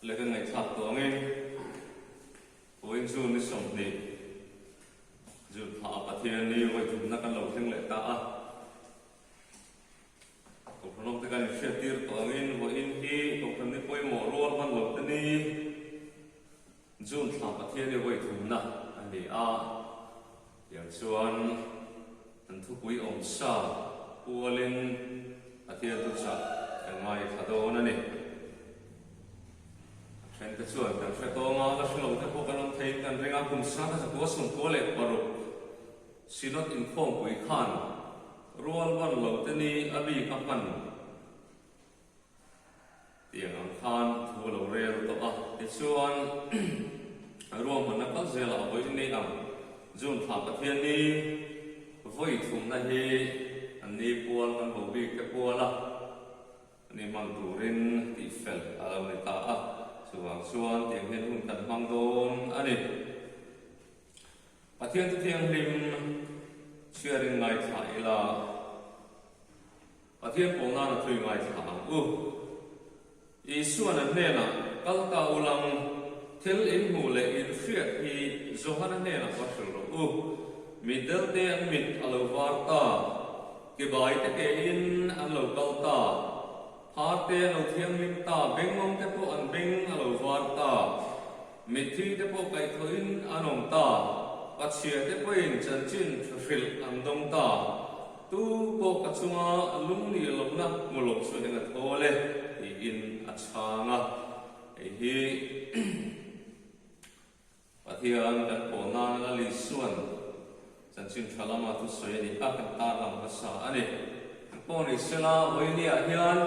lấy cái ngày tháp tổ nghe với June sống đi June tháp ở thiên đi với chúng ta cần lâu thêm lệ ta cũng không thể cần share tiệt tổ nghe với in khi cũng cần đi quay mỏ luôn văn lâu tên đi June tháp ở thiên đi với chúng ta anh đi yang chuan an thu pui om sa pualin a thian tu sa ngai thado na ni chen ka chuan kan hre to nga la shlo te ko kan thei kan renga kum sa ka ko sum ko le paru sinot inform pui khan rual ban lo te ni abi ka pan tiang ang khan thu lo rel to ti chuan ruam man na ka zela boi ni am June tháp ở thiên đi với thùng này anh đi buôn con bầu bì cái buôn là anh đi mang tủ rin tỉ phèn người ta xuống xuống tiếng hiền hùng tận mang đôn anh đi ở thiên lim chia rin ngày thải là ở thiên bóng na là tùy ngày thải ý xuân anh nên là các tàu lăng Til in mule in fiat hi zohana ne na pasuro middle te an mit alo varta ke bai te ke in an lo kalta har te lo thiang lim ta bengom te po an beng alo varta mithi te po kai thoin anong ta pachia te po in chanchin thil an dong ta tu po kachunga lung ni lo na mulok so ne thole in achanga hi Pathian kan pona na li suan chan chin thalama tu soi ni a kan ta lam ka sa ani poni sela voini a hian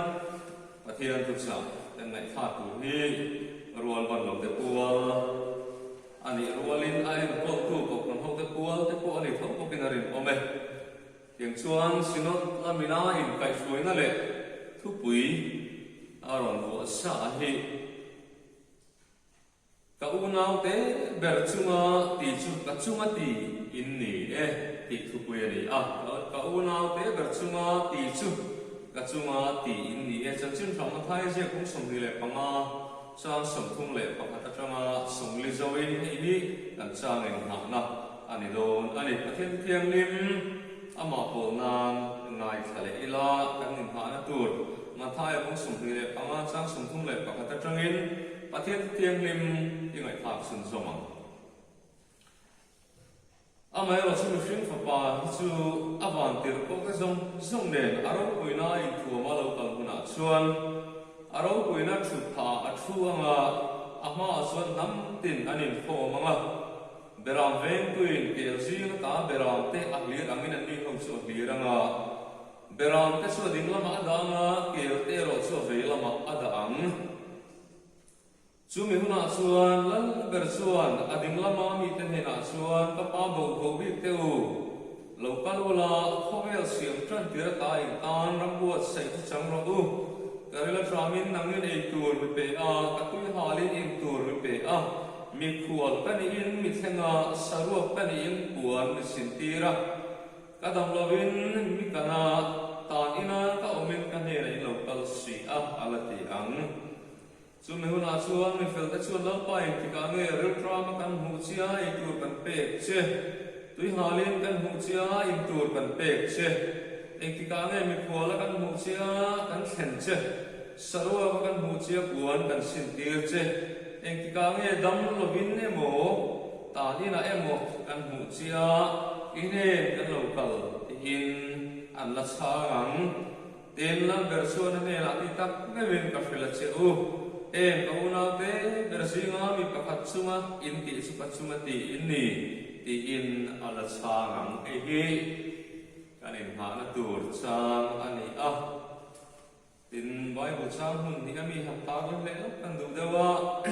pathian tu cha ten nai tha tu hi rual ban lo te pual ani rualin a en ko tu ko kan ho te pual te po ani thok ko pinarin ome yang chuan sinot lamina in kai suai na le thu pui aron ko sa hi ka unau te ber chunga ti chu ka chunga ti in ni ti thu pui ani ka unau te ber chunga ti chu ka chunga ti in ni chan chin thang thai je kum som ri le panga chang som thung le pakha ta changa som li zoin ni kan chang en ha na ani don ani pathian thiang lim ama pol nan ngai thale ila kan nin ha na tur ma thai kum som ri le panga chang som thung le pakha ta changin Pathian thiêng lim thì ngày tháp xuân sông amai lo chu shin fa pa chu avan tir ko ka zong nen aro koina in thu ma lo kal huna chuan aro koina thu tha a thu anga ama chuan nam tin anin kho manga beram ven kuin ke zin ta beram te a lir angin an ni hom chu lir anga beram te chu ding lama da nga ke te ro chu ve lama ada ang Chu mi huna chuan lal ber chuan ading lama mi ten hena chuan ka pa bo bi teu lo kalula khovel siam tran tira ta in tan rambuat sai tu chang ro karila tramin nangin ei tur pe ka tui halin in tur pe mi khual kan in mi thenga saruak kan in puan mi sintira kadam lovin mi kana tan ina ka omin kan he nei lo kal si alati ang Chu mi huna chuan mi fel ta chuan lo pai ti ka nge rel drama kan hu chia i tur kan pek che tui halin kan hu chia i tur kan pek che ek ti ka nge mi phuala kan hu chia kan thlen che sarwa kan hu chia puan kan sin tir che ek ti ka nge dam lovin emo ta ni na emo kan hu chia ine kan lo kal in an la chang ten la version ne la ti tak ne wen ka fel che ka unau te bersinga mi pakhat chunga in ti su pachunga ti in ni ti in ala changang hi kanin ha na tur chang ani tin bible chang hun ni ami ham ta le kan du dewa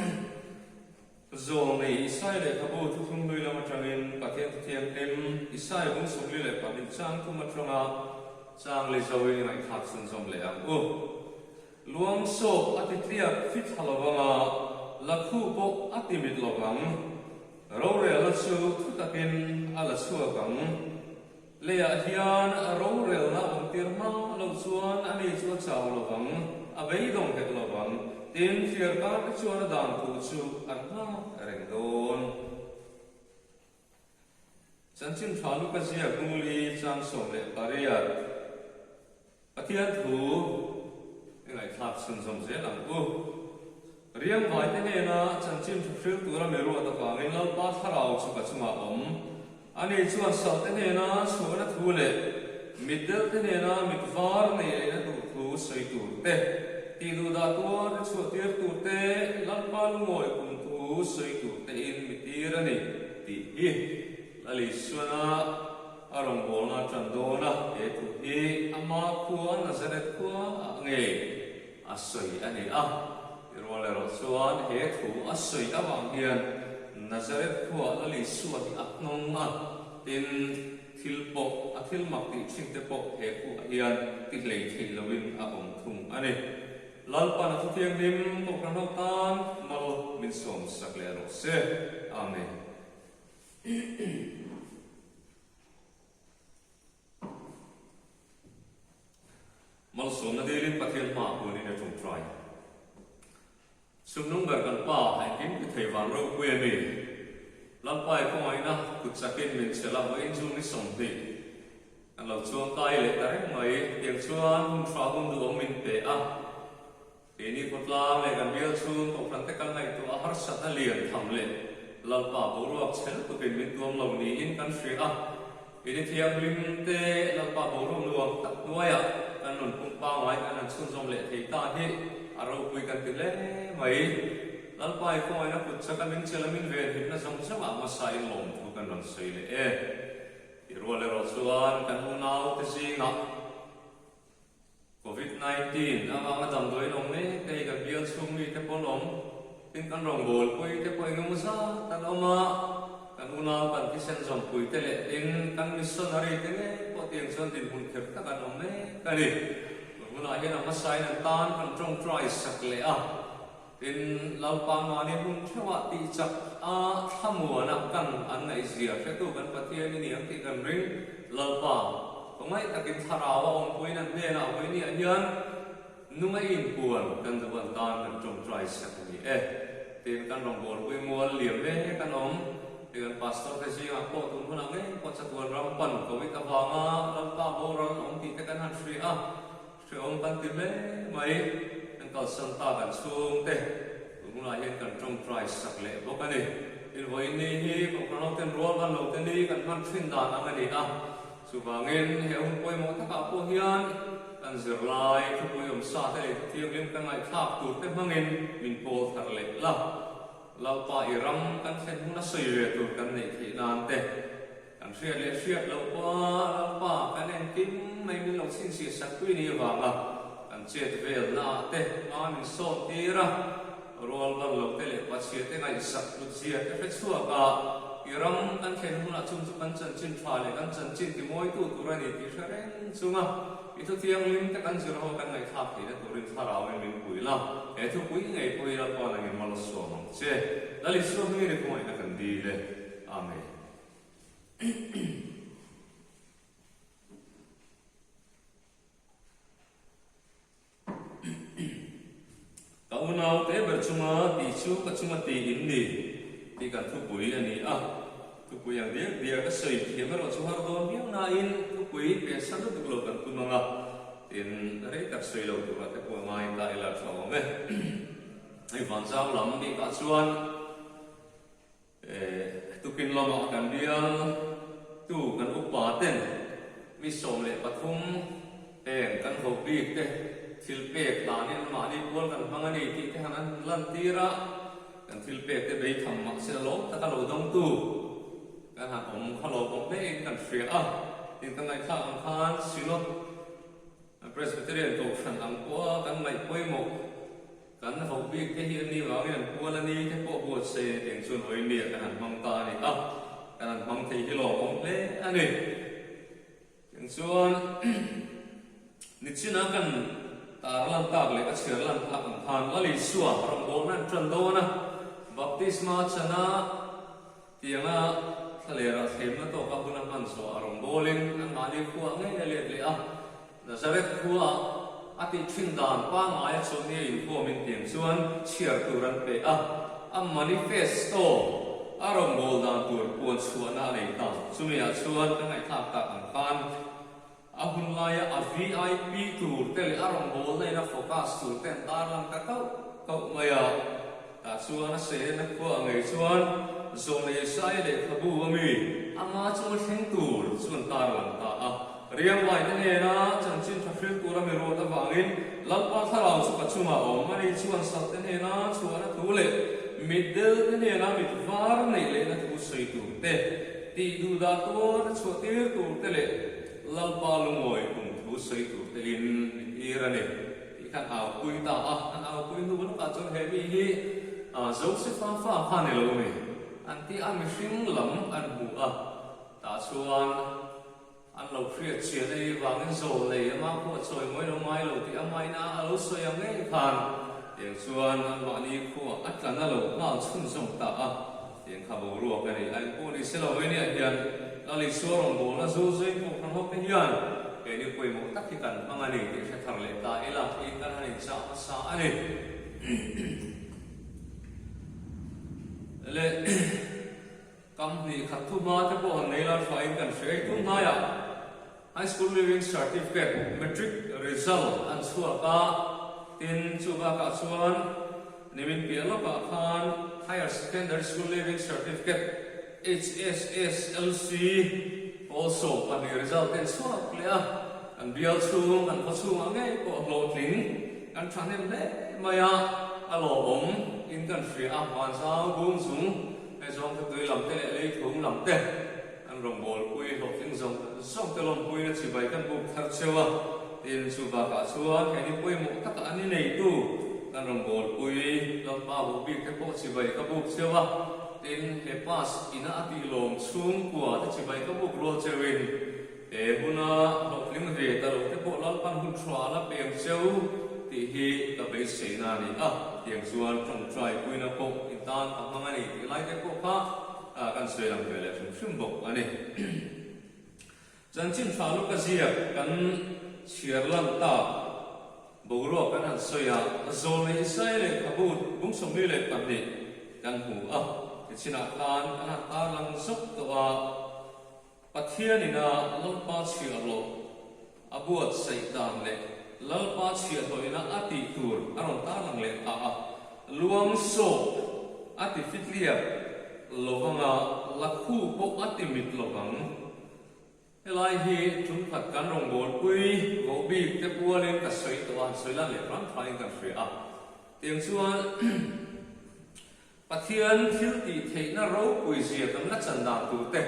zong nei isai le khabu thu thum lui lama changin pathian thiam em isai bung sum li le panin chang thu ma changa chang le zowi ngai khat sun som le ang luang so atitria fit halawanga lakhu bo atimit logam rore ala chu thutakin ala chuakang leya hian rore na ontir ma lo chuan ani chu chaw logam abei dong tek lawan tin fiar ka chuan dan tu chu an ha reng don chanchin thalu ka sia kungli chang som le pariat pathian thu ngai thap sun som je lang u riang vai te ne na chanchin thil tu ra meru ta ka ngai lau pa tharau chu ka chuma ani chuan sa te ne na su na thu le middle te ne na mitvar ne na tu thu sei tu te ti du da tu chu tir tu te lam pa lu ngoi kum thu sei tu te in mitir ani ti hi lali suana arong bona chandona e tu hi ama khuan nazaret khua nge asoi ani a irwala ro chuan he thu asoi awang hian nazaret khua lali suan aknong a tin thilpo athil mak ti thingte po he khu hian ti hlei thil lovin a om thum ani lalpa na thiang lim to prano tan mal min som sakle ro se amen mal som na delin pathian ma puni na tung try sumnung gar kan pa hai kim ki thei wang ro kwe mi lalpa ko ai na kut sakin min chela wa in zu ni som ti an lo chuang kai le tare mai tiang chuan hum thra hum du min pe a ini potlang le kan bial chun to pran te kan ngai to a har sat na lian tham le lalpa bo ro chel to bin min tuam lo ni in kan shri a ini thiang lim te lalpa bo ro nuam tak nuaya kan nun pung pa ngai kan chun som le thei ta hi aro pui kan ti le mai lalpa ko ai na put sa kan min chela min ve hit na som sa ma sai lom thu kan ron sei le e ro le ro chuan kan hu nau te sing na COVID-19 ang dam doi long ne kay ka bial sum mi te polom tin kan rong bol pui te poi ngum sa tan oma kan una kan kisen som pui te le tin kan missionary te ne po tiang son din hun khep ta kan om ne kali una he na masai nan tan kan trong try sak le a tin lau pa ma ni hun thwa ti chak a thamu na kan an nai zia fe tu kan pathian ni ang ti kan ring lau pa mai takin tharawa on point an ne na point ni anian numai in puan kan zaban tan kan trong try sak ni tin kan rong bol pui mual liam le kan om dengan pastor te si ako tun pun ang po sa tuan rampan ko wi ka nga lampa boran om ti te kan han sri a sri om kan ti le mai kan kal san ta kan sung te mula yen kan trong try sak le bo kan ni in voi ni hi ko kan ten ro kan lo te ni kan han thin da na ani a subangin he um poi mo ta ka po hian kan zir lai thu poi sa te thiang lim kan ngai thap tu te mangin min pol thar le la lau pa iram kan sen na sei re tu kan nei thi nan te kan sia le sia lau pa kan en kim mai min lo sin si sak tu ni wa ma kan che te vel na te ma min so ti ra rol ban lo te le pa sia te ngai sak tu sia te fe chua ka iram kan khen huna chum chu kan chan chin tha le kan chan chin ti moi tu ra ni ti saren chunga itu tiang lim te kan zero kan ngai thap ti na turin thara wen min pui la e thu pui ngai pui la pa na ngai mal so mong che dali so mi ne ko ina kan di le amen kaunau te bercuma ti chu ka chuma ti in ni ti kan thu pui ani a thu pui yang dia ka sei ti ma ro chu har don biang na in thu pui pe san tu lo kan kun nga tin re ka sei lo tu ra te po mai ta ila so me ai van zau lam ni ka chuan tu kin lo ma kan dia tu kan upa ten mi som le pathum kan ho bi te thil pe ta ni ma ni pol kan hangani ti te hanan lan tira kan thil pe te bei tham ma se lo ta ka lo dong tu kan han om khalo om pe kan shria a tin kan ngai kha ang khan sino presbyterian to fran ang ko kan mai poi mo kan ho bi te hi ni wa ngen ko la ni te po bo se teng chun oi ni kan han mang ta ni a kan han mang thei hi lo om le ani teng chuan ni china kan tarlan tak le ka chirlan thak khan la li suwa ram bo nan tran do na baptisma chana tianga thalera thema to ka bunan man so arom boling an mali khuwa ngai le le a nazaret khuwa ati thin dan pa ngai chu ni in ko min tiang chuan chiar turan pe a manifesto arom bol dan tur puan chuana nei ta chumi a chuan ka ngai thak ta an kan a hun laia a VIP tur tel arom bol nei na focus tur ten tar lang ka kau maya ta chuan a se na ko ngai chuan zong nei sai le khabu ami anga chu theng tur chuan tar lang ta a riang lai te ne na chanchin traffic tur ami ro ta wangin lalpa tharang chu ka chuma om mani chuan sat te ne na chuan a thu le middle te ne na mit var nei le na thu sei tur te ti du da to na chu tir tur te le lalpa lungoi kum thu sei tur te in irane ti khan au pui ta an au pui nu ka chon he mi hi Joseph fa kha ne lo me anti a mi hring lam an bu ta chuan an lo khriat chia dei wangin zo le ma ko choi moi lo mai lo ti amai na alo soi am ngai khan tiang chuan an ma ni khu atlan a lo na chun song ta tiang kha bo ru ka ni ai ko ni se lo ni a hian la li so rong bo na zo zoi ko khan hok te hian ke ni poi mo tak ki kan angani ti se thar le ta ela ki kan ani cha sa ani le kam ni khathu ma te bo nei la fai kan sei tu na ya high school living certificate metric result an chuaka tin chuka ka chuan nimin pialo ka khan higher secondary school living certificate HSSLC also an result ten chuak le an bial chung an phachung angai ko lo tling an thanem le maya alo om in kan free a wan sa bung sung e zong te tui lam te le thung lam te an rong bol pui lo ting zong te lom pui na chi bai kan bu thar chewa tin chu ba ka chuan ke ni pui mo tak ani nei tu kan rong bol pui lam pa bu bi ke po chi bai ka bu chewa tin he pas ina ati lom chung kwa te chi bai ka bu ro chewin e buna lo ling ve ta lo te po lal pan hun thwa la pem cheu ti hi ka be se na ni tiang chuan trong trai pui na po in tan ta hang ani ti lai te po kha kan soi lam ve le shum bok ani chanchin thalu ka zia kan chiar lam ta boro kan han soya zol nei sai le kabut bung som le kan ni kan hu ke china kan ana ta lang sok to pathian ina lalpa chia lo abuat sai dan le lalpa chia to ina ati tur aron ta lang le ta luang so ati fitlia lovanga lakhu po ati mit lovang helai hi chung phat kan rong bol pui go bi te pualin ka soi to soi la le ram thai kan free tiang chuan pathian thil ti theina ro pui zia kan la chan da tu te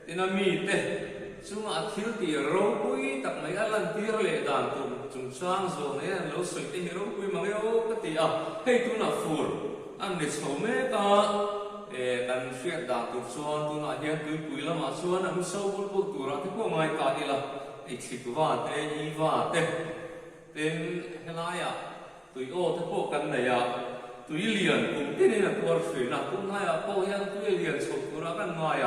tina mi te chunga thil ti ro pui tak mai alan tir le dan tu chung sang zo ne lo soi te ro pui mangai o ka ti hei tu na fur an ni chome ka kan fiat da tu chuan tu na hian tu pui lama chuan am so bul bul tu ra te ko ngai ka ila i thik wa te i wa te ten helaya tui o te po kan nei tui lian kum te ne na por fri na kum na po hian tui lian chok tu ra kan ngai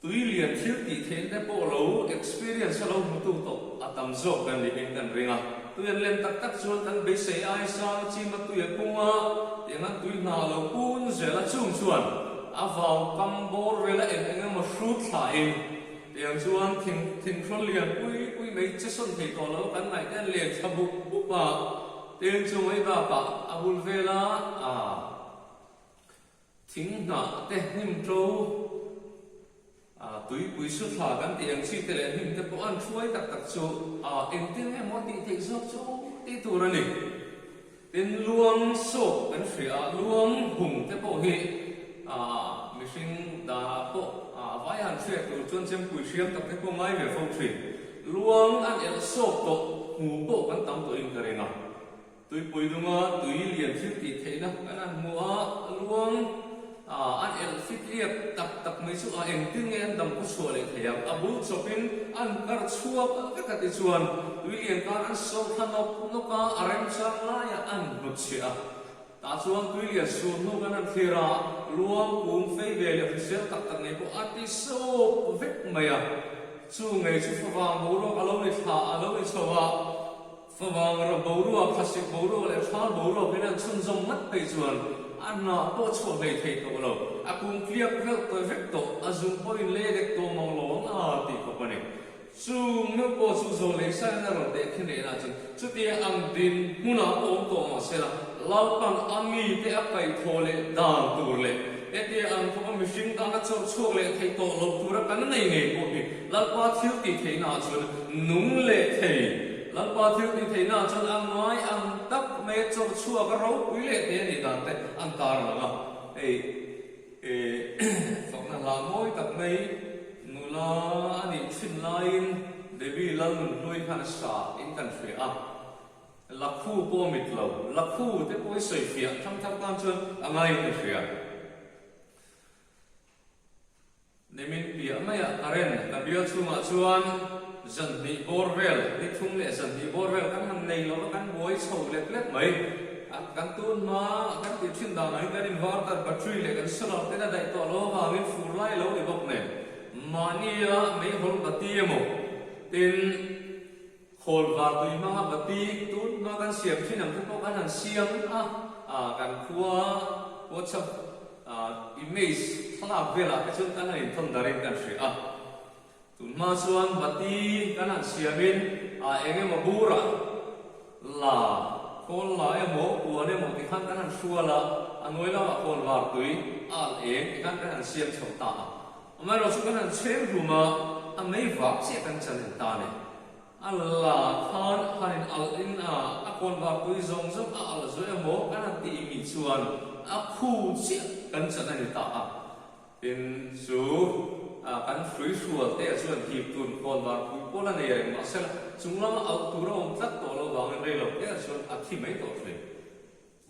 tui lian thil ti then te po lo experience lo mu tu to atam zo kan ni in kan ringa tuyan len tak tak chuan kan be se ai sang chi ma tuya punga yang an tui na lo pun zela chung chuan avau kam bor vela en ma fruit tha in yang chuan thing thron lian pui mai che son thei ko lo kan nai kan len thabu bu pa ten chung ai ba pa abul vela thing na te him tro tui pui su tha kan tiang chi te le him te po an chuai tak tak chu en tin he mo ti thei zo chu ti tu ra ni tin luang so kan fria luang hung te po hi mi sing da po vai han fria tu chon chem pui siam tak te po mai ve phong thri luang an el so to hu po kan tam to in karenga tui pui dunga tui lian thil ti theina kan an mua luang an el fitliap tak mai chu en tin nge an dam ku so le thayam abul chopin an kar chuak ka ti chuan tuilian kan an so thanop no ka arem chang la ya an nut chia ta chuan tuilian su no kan an thira luam kum fei ve le sel tak nei ko ati so vek maya chu ngai chu fa mo ro alo ni tha alo ni chawa phawang ra boru plastic boru le thal boru bên chun zong mat pe chuan anna po chu nei thei to lo akung clear vel to vek to azum point le dek to mong long a ti ko pani chu me po chu zo le sa na ro de khin le na chu ti ang din huna om to ma se la lau pang ami te apai thole dan tur le eti ang ko mi sing ta na chu le thei to lo tur kan nei nei ko ni la pa thiu ti thei na chu nung le thei la pa thiu ti thei na chu ang noi ang tak me chu ka ro ui le te ni dan te ang kar la ga sok na la moi tak mai nu la ani chin lain devi lan lui khan sa in kan fri a lakhu po mit lo lakhu te poi soi fia tham tham kan chuan angai ni fria nemin pia maya karen ka bia chunga chuan zan ni borvel ni thung le zan ni borvel kan han nei lo kan boi chho let let mai kan tun ma kan ti thin da nai kan in var tar battery le kan solar te na dai to lo ha min fur lai lo ni bok ne mania me hol batiemo tin khol va tui ma bati tun ma kan siam thin am ko kan han siam kan khua whatsapp image thla vela ka chun kan in thon darin kan shri tun ma chuan bati kan han siamin enge ma bura la khol la emo puan emo ti khan kan han suala anoi la khol va tui al kan han siam chota amai ro chu kan han chem ruma amei vak che kan chan ta ne Allah khan hanin al in akon va tui zong zong al zo emo kan ti mi chuan khu che kan chan ani ta in su kan free sual te chuan hip tun kon va tui pola ne yang masel chunglam au tura om tat to lo wang re lo te chuan athi mai to thre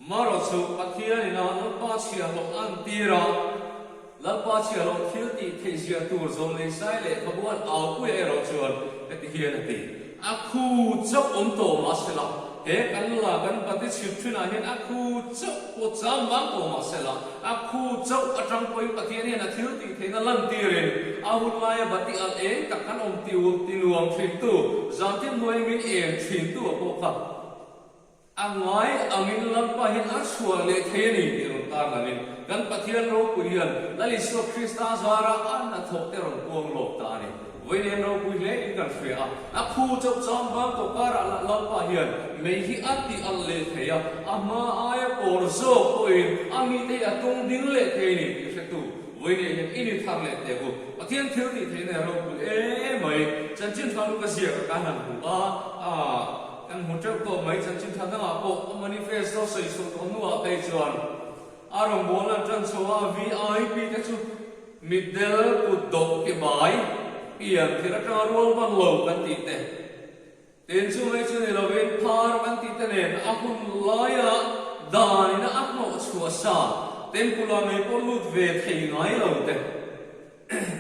maro chu pathia ni na no pa chia lo an tira la pa chia lo thil ti thei sia tur zon le sai le khabuan au pu e ro chuan ti hian ti akhu chok om to masela he kan la kan pati chip thina hian akhu chok po cham bang to masela akhu chok atang poi pathia ni na thil ti thei na lan ti ren ahun lai bati al e tak kan om ti u ti nuam thim tu zam tim noi min em thim tu po kha angai amin lam pa hin aswa le thei ni ti ron ta ganin kan pathian ro kurian lali so krista zara an na thok te ron pong lok ta ni When no we let in country a khu chok chom bang to kara la pa hian me hi ati al le theya ama ai por zo poin ami te atung ding le the ni se tu when ne in thar le te ko pathian thil ti the ne ro e mai chan chin thang ka sia ka nan hu kan hu chok to mai chan chin thang la po manifest so sei so to nu a pe chuan arong bola tran so VIP te chu middle ku dok ke bai pian thira ta rol ban lo kan ti te ten chu mai chu ne lo ven phar kan ti te nen ahun laya dai na akno chua sa tempula me polut ve thei ngai lo te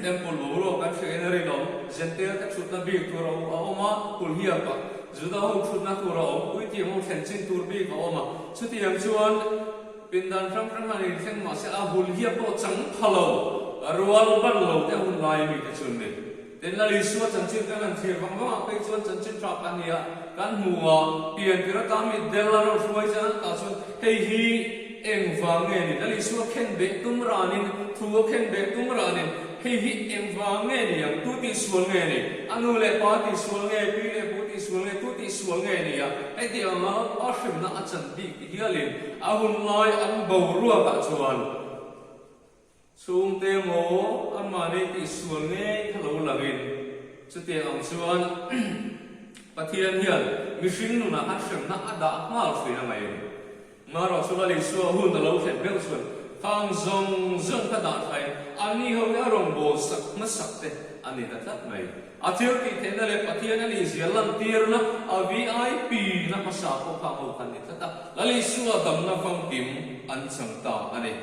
tempul lo kan se ne ri lo jente ta chut na bi tu ro ma kul hiya pa juda ho chut na tu ro ui ti mo chen chin tur bi ko ma chu ti yang chuan pin dan ram ram ma ni theng ma se a hul hiya po chang phalo rual ban lo te hun lai mi te chun ne ten la li suwa chan chin kan thir bang bang pe chuan chan chin trap an ya kan huwa pian tira ta mi del la ro suai chan ta chun hei hi eng wang nge ni la li suwa khen be tum ra nin thu khen be tum ra nin hei hi eng wang nge ni yang tu ti sual nge ni anu le pa ti sual nge pi le pu ti sual nge tu ti sual nge ni ya ai ti ma a shim na a chan bi ki hialin a hun lai an bo ruwa ka chuan sung te mo amani ti sual nge khalo langin chu te ang chuan pathian hian mi hring nu na a hrim na ada mal fri na mai ma ro chu la li su hun da lo khet bel chuan khang zong zong ka da thai ani ho ya rong bo sak ma sak te ani da tat mai a thir ti the na le pathian ani zialam tir na a VIP na ma sa ko kha ho kan ni ta la li su dam na fam tim an chang ta ani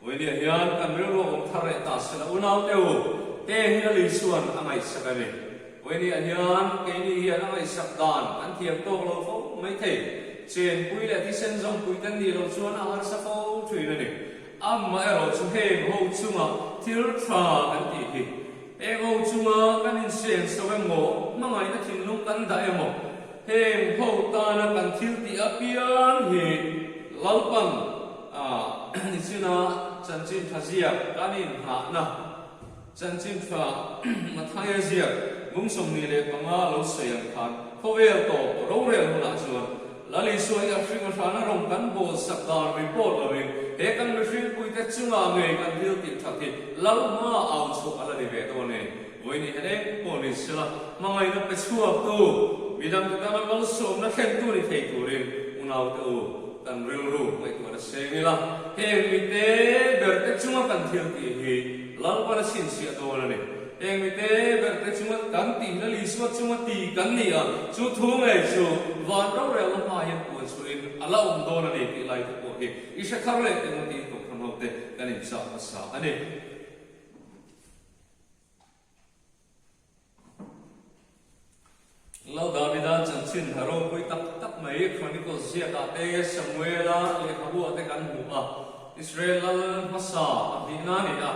When you hear Camilo of Taretas, Unau Teo, Ten Lisuan, Amai Sakane. When you hear Kenny here, Amai Sakdan, and Tiam Tolo, may take. Chen Puila, Tissens on Puitan, Suan, Arsafo, Trinity. Amaro to him, Ho Tsuma, Tiltra, and Tiki. Ego Tsuma, and in sense of a more, Mamma, Tin Luke and Diamo. heng ho ta na kan thil ti apian hi lalpan ni chuna chanchin thazia kanin ha na chanchin tha mathaya zia mung som ni le panga lo sayang khan khovel to ro re na chuan lali suai a hring a thana rong kan bo sakdar report lovin he kan machine pui te chunga nge kan thil ti thati lalma au chu ala ni ve to ne voini hene police la mangai na pe chuak tu midam ta man mal som na khen tu ni thei turin unaw tu kan ril ru mai tu na se la he mi te ber te chunga kan thil ti hi lal pa na sin si to na ne eng mi te ber te chunga kan ti na li suat chunga ti kan ni a chu thu ngai chu van ro re la ma yan pu chu in ala do na ne ti lai tu ko hi isha khar le te mo ti to kham ho te kan in sa sa ane Lau Davida chanchin haro pui tak mai Chronicles zia ta te Samuela le khabu ate kan hu a Israel masa dina ni a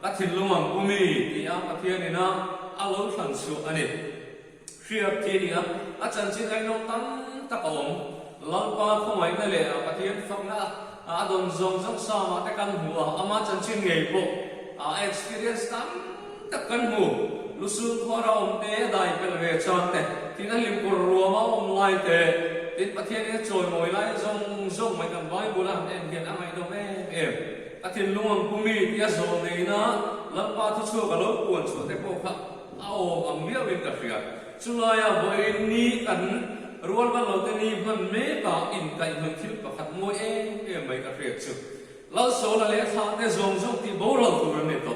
ka thilumam pumi ti a pathian ni na alo than su ani hriap ti ni a chanchin ai no tam takom lalpa khomai na le a pathian fakna a don zong zong sa ma te kan hu a ama chanchin ngei po a experience tam tak kan hu lusu khora te dai pel ve chan te tina lim ko ruama lai te tin pathian ni choi moi lai zong mai kan vai bula en gen amai do em atin luang pumi tia zo nei na lampa thu chu ka lo puan chu te po kha ao ang lia win ka fia chulaya voi ni kan rual ban lo te ni man me ka in kai man thil pa khat moi em mai ka fia chu la so la le kha te zong ti bo lo tu ne to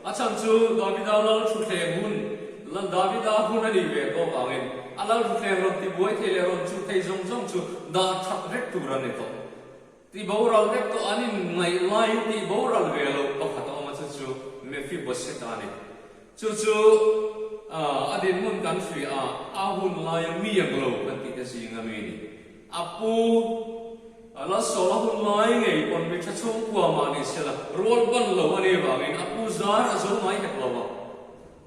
acham chu Davida lal thu the hun lan Davida hun ani ve to bangin alal thu the ron ti boi thele ron chu thei zong chu da thak rek tu ran ne to ti bo ral rek to anin ngai lai ti bo ral ve lo pa khat ma chu me fi bo se ta ni chu adin mun kan fi a hun lai mi yang lo kan ti ka si nga mi ni apu ala sola hun lai ngai kon mi tha chung kwa ma ni sela rol ban lo ani ba ngai apu zar azo mai hek lo ba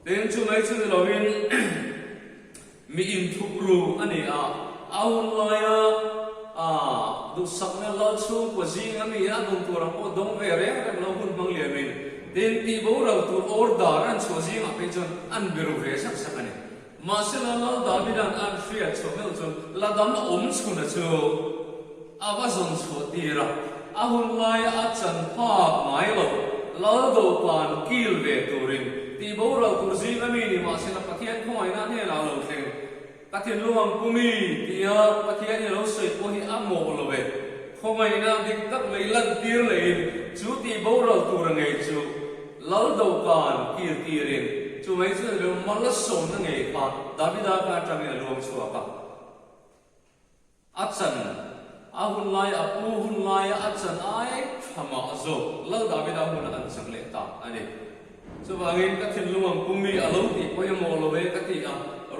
den chu mai chu lo win mi in thuk ru ani a hun lai du sak na lo chu ko jing ami a dum tu ra ko dong ve re ka lo hun bang le min den ti bo ra tu or da ran chu jing a pe chon an biru ve sak sak ani ma sela lo Davidan an fia chu mel chu la dam om chu na chu awazon chu tira ahun lai a chan pha mai lo lo do pan kil ve turin ti bo ra tur jing ami ni ma sela pathian khoi na he la lo theng kathin luang pumi tia pathian ni lo soi ko hi amo lo ve khomai na dik tak mai lan tir lein chu ti bo ra tur ngai chu lo do pan kil tirin chu mai chu lo mal so na ngai pa Davida ka tang ni luang chu ka achan ahun lai apu hun lai achan ai thama zo lo Davida hun an sang le ta ani chu bangin kathin luang pumi alo ti ko yamo lo ve kati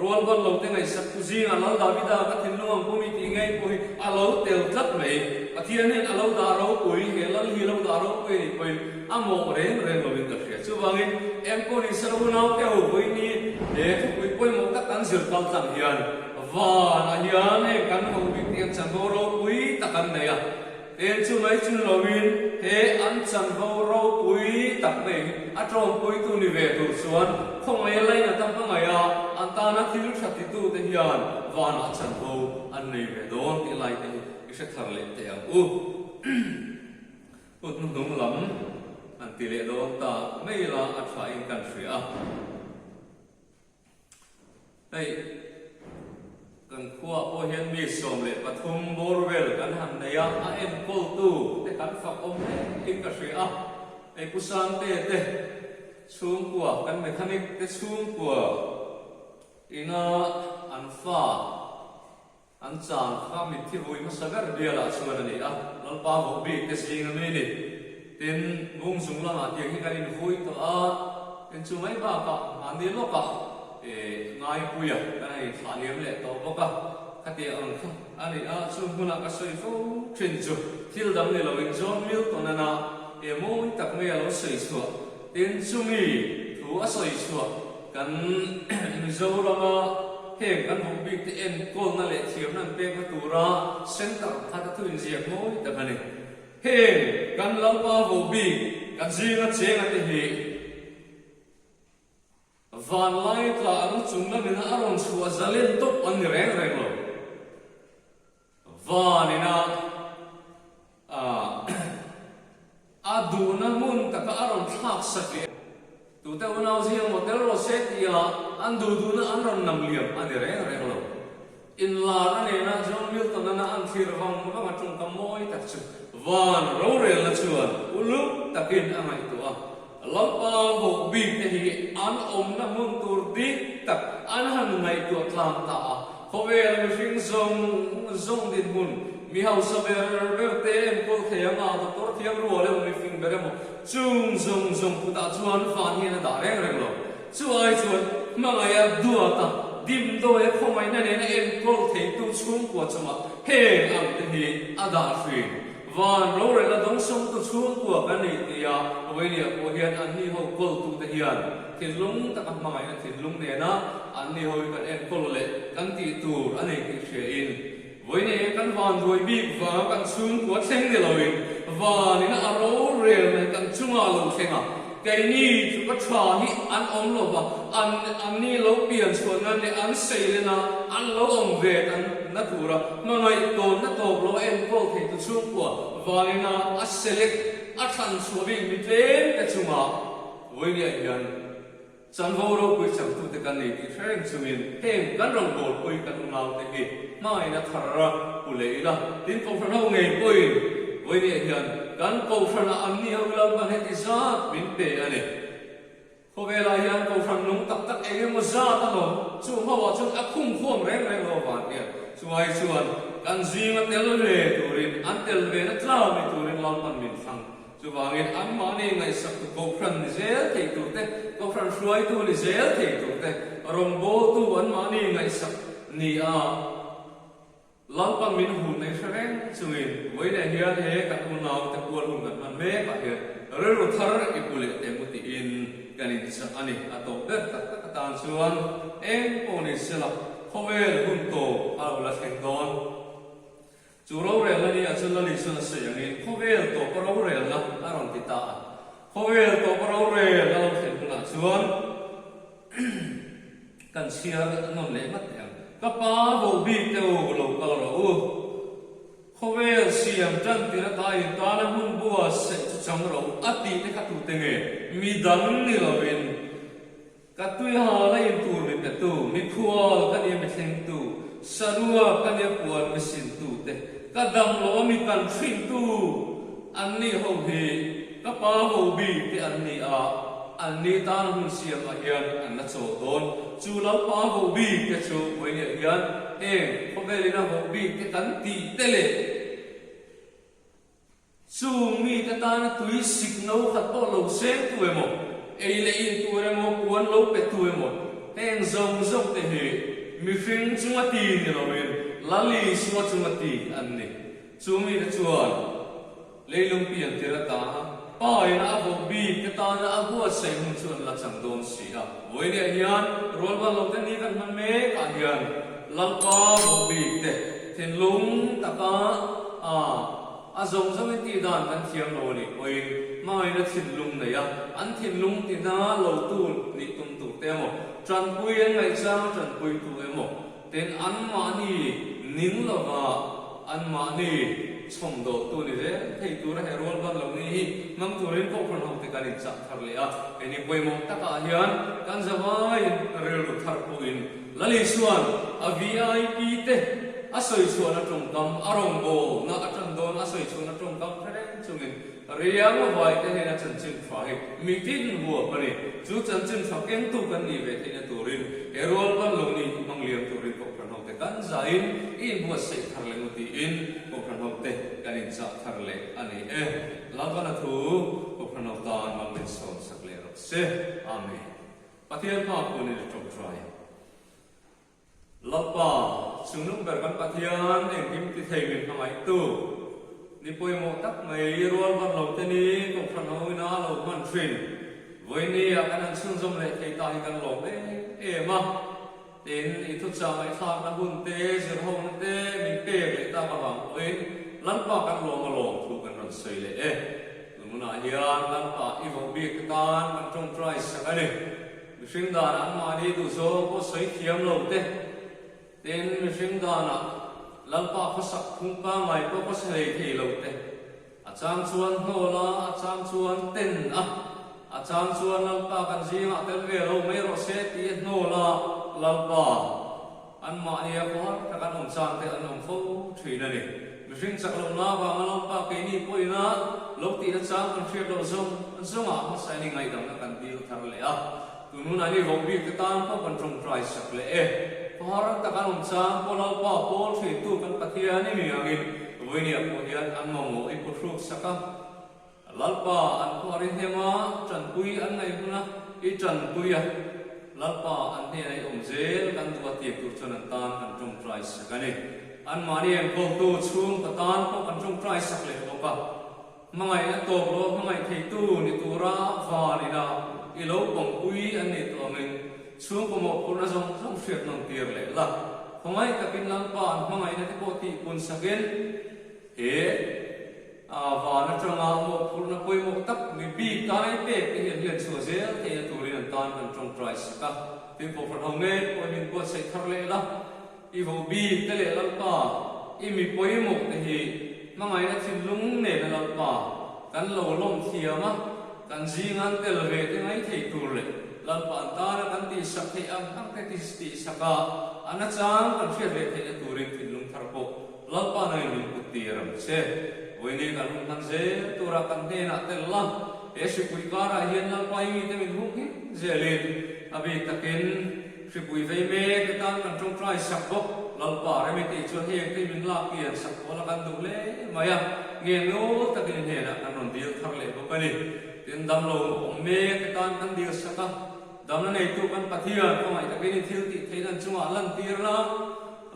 rual ban lo te ngai sak kuzi alo Davida kathin luang pumi ti ngai pui alo tel tlat mai pathian ni alo da ro pui he lal hi lo da ro pui amo ren lo win ka khia chu bangin em ko ni saro nau te ho pui ni de pui pui mo ka tan zir kal tan hian va na hian he kan ho bi tiang chan bo ro pui takan nei a ten chu mai chun lo win he an chan bo ro pui tak nei a trom pui tu ni ve tu chuan khong mai lai na tam pa mai an ta na thil thati tu te hian va na chan bo an nei ve don ti lai te se thar le te u ut nu dong lam an ti le do ta mai la a tha in kan fri a ei kan khua o hian mi som le pathum borwell kan han nei a en kol tu te kan fak om le in ka fri a ei pusan te chung kwa kan mechanic te chung kwa ina an fa an chan kha mi thi vui ma sagar biala chuan ani lalpa bo bi te sing ami ni tin bung sung la ma tiang hi kan in vui to tin chu mai ba ka ani lo ka ngai puya kan ai thaliam le to bo ka khati ang kha ani chu huna ka soi fo thin chu thil dam ni lo in John Milton na mo tak me lo soi chu tin chu mi thu a soi chu kan zo rama heng kan hong big te en kol na le thiam nan pe ka tura center kha ta thuin ziak moi ta kani heng kan lampa ho big kan zinga chenga te hi van lai tla anu chungna min aron chua zalen top an reng reng lo vanina aduna mun taka aron thak sakli tu te unau ziang motel ro set ya an du na an ron nam liam an reng reng lo in la na ne na John Milton na an thir wang ma ma tung ka moi tak chu van ro rel na chuan ulu takin angai tu a lampa ho bi te hi an om na mun tur di tak an han ngai tu tlang ta khovel mi fing zong din mun mi hau saber be te em kol khayanga to tor thiam ro le mi fing bere mo chung zong ku ta chuan fan hi na da reng reng lo chu ai chuan ma nga ya dua ta dim do e khomai na ne na em kol thei tu chung ko chama he am te hi ada fing van ro re la dong song tu chung ko ka nei ti ya oi ni ko hian an ni ho kol tu te hian thin lung ta ka ma ngai na thin lung ne na an ni hoi kan em kol le kan ti tu anei ki she in với này căn van rồi bị và căn xương của theng để lời và nên là aro rèn này căn chung à lâu theng à cái ní chúng có trà hi ăn ôm lâu và ăn ní lâu biển xuân nên để ăn say lên à ăn lâu ôm về ăn nát thua ra mà ngày tồn nát tồn lâu em có thể tự chung của và nên là ăn select ăn thành số bình bị lên cái chung à với này hiện chẳng vô đâu quý chẳng tu te kan nei ti threng chumin heng kan rong bol pui kan ngau te hi mai na thara ule ila tin ko phra ho ngei pui với ni hian kan ko phra na an ni ho lam ban he ti zat min pe ane ko vela hian ko phra nung tak tak ege mo za ta no chu ho wa chu a khum khom reng reng lo van ya chu ai chuan kan zinga tel le turin an tel ve na tla mi turin lam pan min phang chu wangin am ma ni ngai sak tu ko phran ni zel thei tu te ko phran hruai tu ni zel thei tu te rong bo tu an ma ni ngai sak ni a lam pan min hun nei shreng chuin voi ne hian he ka tu naw te kual hun kan man me ka he re ro thar e pule te muti in kanin sa ani ato de tak tak tan chuan em po ni sela khovel hun to au la theng don chu ro re la ni a chun la li sun se yang in khovel to ko ro re la a ron ti ta khovel to ko ro re la lo theng la chuan kan siar non le mat yang ka pa bo bi te o lo ka ro u khovel siam tan ti ra ta in ta na mun bua se chang ro ati te ka tu te nge mi dang ni lo win ka tu ha la in tur mi pe tu mi khual ka ni mi theng tu sarua ka ni puan mi sin tu te ka dam lo mi kan thin tu an ni ho hi ka pa ho bi te an ni a an ni ta na hun siam a hian an na chaw don chu lam pa ho bi ke chu moi ni hian e ko ve li na ho bi te kan ti te le chu mi ta ta na tui sik no khat to lo se tu e mo ei le in tu re mo puan lo pe tu e mo heng zong te hi mi fing chunga ti ni lo wen lali suwa chunga ti an ni chu mi ta chuan leilung pian te ra ta pai na bo bi ke ta na abu sei hun chuan la chang don si a voi ne hian rol ba lo te ni kan man me ka hian lam pa bo bi te thin lung ta ka a zong ti dan kan thiam lo ni oi mai na thin lung ne ya an thin lung ti na lo tu ni tum tu te mo tran pui an ngai chang tran pui tu e mo ten an ma ni nin lo wa an ma ni chom do tu ni re thei tu ra herol ban lo ni mang tu ren ko phon hom te kan in cha thar le a eni poi mo ta ka hian kan zawai rel ru thar pu in lali suan a vip te a soi chuan a tong kam arong bo na a tran don a soi chuan a tong kam tharen chungin riang ma vai te hena chan chin fa hi mi tin huwa mani chu chan chin fa keng tu kan ni ve thena turin herol ban lo ni mang liam turin ko phon hom te kan zain in bo sei thar le muti in ko phon hom te kan in cha thar le ani e lagana thu ko phon hom tan mang min son sak le ro se amen pathian pa ko ni tok try lapa sunung berkan pathian eng kim ti thei min hamai tu ni poi mo tak mai rol ban lo te ni ko phon hoi na lo man thin voi ni a kan sun zom le thei ta kan lo e ma tin itu jangai thak na hun te zir hong te min pe le ta ka wang oi lan pa kan lo ma lo thu kan ron sei le muna hian lan pa i vo bi kan kan trong try sakani mishing da an ma ni du so ko sei thiam lo te tin mishing da na lan pa ko sak thung pa ngai ko sei thei lo te achang chuan no la achang chuan ten achang chuan lan pa kan zinga tel ve lo mai ro se ti no la lan pa an ma ni ko ta kan om chang te an om fo thui na ni mishing sak lo na ba lan pa ke ni poi na lok ti achang kan phir lo zong ma sai ni ngai dang na kan dil thar le tu nu na ni vong bi ka tan pa kan trong try sak le par ta kan om chang ko lan pa pol thui tu kan pathia ni mi angin voi ni ko hian an mo i ko thruk saka lalpa an ko rin hema chan pui an ngai buna I chan pui lalpa an ne ai zel kan tu ti tur chon an tan kan trong try sakani an mani en ko tu chung ka tan ko kan trong try sak le ko ka mangai na to lo mangai thei tu ni tu ra va ni na I lo bong pui an ni to men chung ko mo ko na jong fiat nong tir le la mangai ka pin lalpa an mangai na ko ti kun saken và nó cho ngao một phụ nó quay một tấp người bị cái tệ cái hiện hiện sửa dễ thì tụi mình toàn cần trong trái s까 thì bộ phận hồng nên của mình có sẽ thắc lệ lắm y vụ bị cái lệ lắm cả y mình quay một thì mà ngày nó chỉ lúng nè là lắm cả cái lỗ lông thiềm á cái gì ngăn tên là về cái ngày thì tụi lệ lắm cả ta nó cái tí sắc thì ăn cái tí sắc cả anh nó chán cái chuyện về thì tụi mình thì lúng thar bộ lắm cả này mình cũng tiệm xe với nên là lúc thằng dễ tôi ra cần thế nào tên lắm để sự quý cá ra hiện là quay mi tới mình hút dễ lên vì ta kiến sự quý về mê cái ta cần trong trai sạc bốc lần bỏ ra mình thì cho hiện thì mình là kiện sạc bốc là cần đủ lễ mà nghe ngô ta kiến hiện là cần điêu thằng lễ bốc cái này tiền đâm lồng mê cái ta cần điêu sạc đâm nó này tu cần bắt thiền không phải ta kiến thiêu thì thấy rằng chúng lần tiền là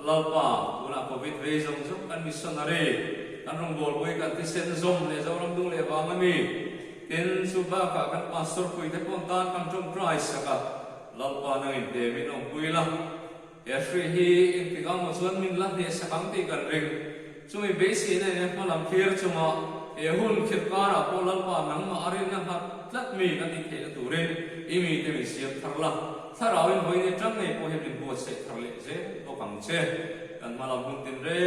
lần bỏ là covid về giống giúp ăn missionary anh rong bol boi kan ti sen zom le zo ram dung le wa ngami tin suba ka kan pastor pui te pon tan kan trong price ka lal pa na in te min ong pui la ya shri hi in ti gang mo chuan min la ne sa kam ti kan ring chumi be si ne ne ma lam thir chuma e hun khit ka ra po lal pa nang ma arin na hat tlat mi kan ti the tu ren I mi te mi siam thar la tharawin hoi ni tang nei po he bin bo se thar le je lo kam che kan ma lam hun tin re